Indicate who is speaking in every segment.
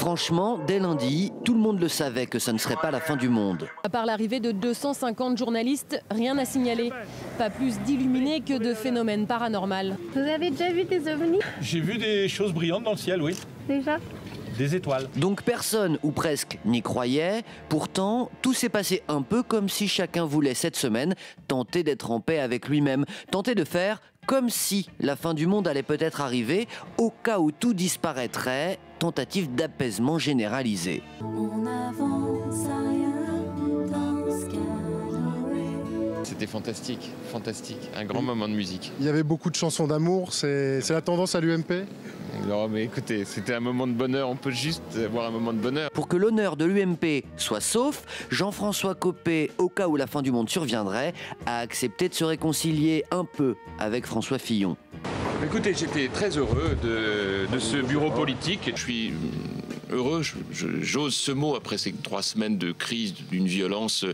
Speaker 1: Franchement, dès lundi, tout le monde le savait que ça ne serait pas la fin du monde.
Speaker 2: À part l'arrivée de 250 journalistes, rien à signaler. Pas plus d'illuminés que de phénomènes paranormaux.
Speaker 3: Vous avez déjà vu des ovnis?
Speaker 4: J'ai vu des choses brillantes dans le ciel, oui.
Speaker 3: Déjà?
Speaker 4: Des étoiles.
Speaker 1: Donc personne, ou presque, n'y croyait. Pourtant, tout s'est passé un peu comme si chacun voulait cette semaine tenter d'être en paix avec lui-même, tenter de faire comme si la fin du monde allait peut-être arriver, au cas où tout disparaîtrait, tentative d'apaisement généralisé.
Speaker 5: On avance à rien dans ce cadre.
Speaker 6: C'était fantastique, fantastique, un grand moment de musique.
Speaker 7: Il y avait beaucoup de chansons d'amour, c'est la tendance à l'UMP?
Speaker 6: Alors, mais écoutez, c'était un moment de bonheur, on peut juste avoir un moment de bonheur.
Speaker 1: Pour que l'honneur de l'UMP soit sauf, Jean-François Copé, au cas où la fin du monde surviendrait, a accepté de se réconcilier un peu avec François Fillon.
Speaker 6: Écoutez, j'étais très heureux de ce bureau politique. Je suis heureux, j'ose ce mot après ces 3 semaines de crise, d'une violence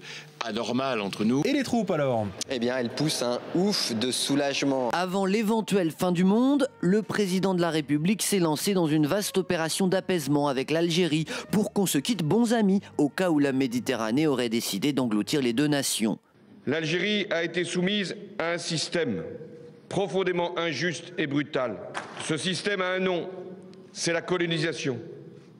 Speaker 6: anormale entre nous.
Speaker 4: Et les troupes alors?
Speaker 8: Eh bien, elle pousse un ouf de soulagement.
Speaker 1: Avant l'éventuelle fin du monde, le président de la République s'est lancé dans une vaste opération d'apaisement avec l'Algérie pour qu'on se quitte bons amis, au cas où la Méditerranée aurait décidé d'engloutir les deux nations.
Speaker 9: L'Algérie a été soumise à un système profondément injuste et brutal. Ce système a un nom, c'est la colonisation.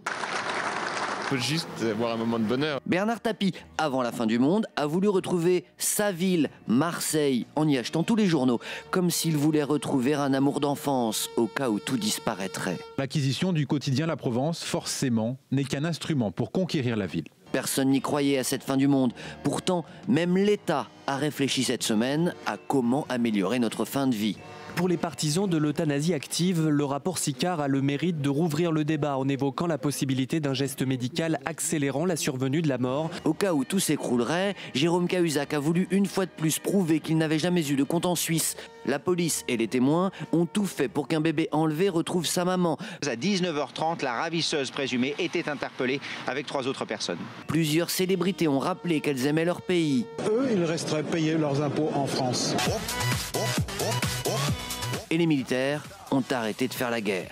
Speaker 6: On peut juste avoir un moment de bonheur.
Speaker 1: Bernard Tapie, avant la fin du monde, a voulu retrouver sa ville, Marseille, en y achetant tous les journaux, comme s'il voulait retrouver un amour d'enfance, au cas où tout disparaîtrait.
Speaker 10: L'acquisition du quotidien La Provence, forcément, n'est qu'un instrument pour conquérir la ville.
Speaker 1: Personne n'y croyait à cette fin du monde. Pourtant, même l'État a réfléchi cette semaine à comment améliorer notre fin de vie.
Speaker 11: Pour les partisans de l'euthanasie active, le rapport Sicard a le mérite de rouvrir le débat en évoquant la possibilité d'un geste médical accélérant la survenue de la mort.
Speaker 1: Au cas où tout s'écroulerait, Jérôme Cahuzac a voulu une fois de plus prouver qu'il n'avait jamais eu de compte en Suisse. La police et les témoins ont tout fait pour qu'un bébé enlevé retrouve sa maman.
Speaker 12: À 19h30, la ravisseuse présumée était interpellée avec 3 autres personnes.
Speaker 1: Plusieurs célébrités ont rappelé qu'elles aimaient leur pays.
Speaker 13: Eux, ils resteraient payer leurs impôts en France.
Speaker 1: Et les militaires ont arrêté de faire la guerre.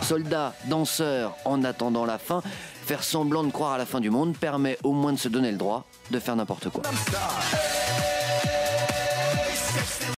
Speaker 1: Soldats, danseurs, en attendant la fin, faire semblant de croire à la fin du monde permet au moins de se donner le droit de faire n'importe quoi.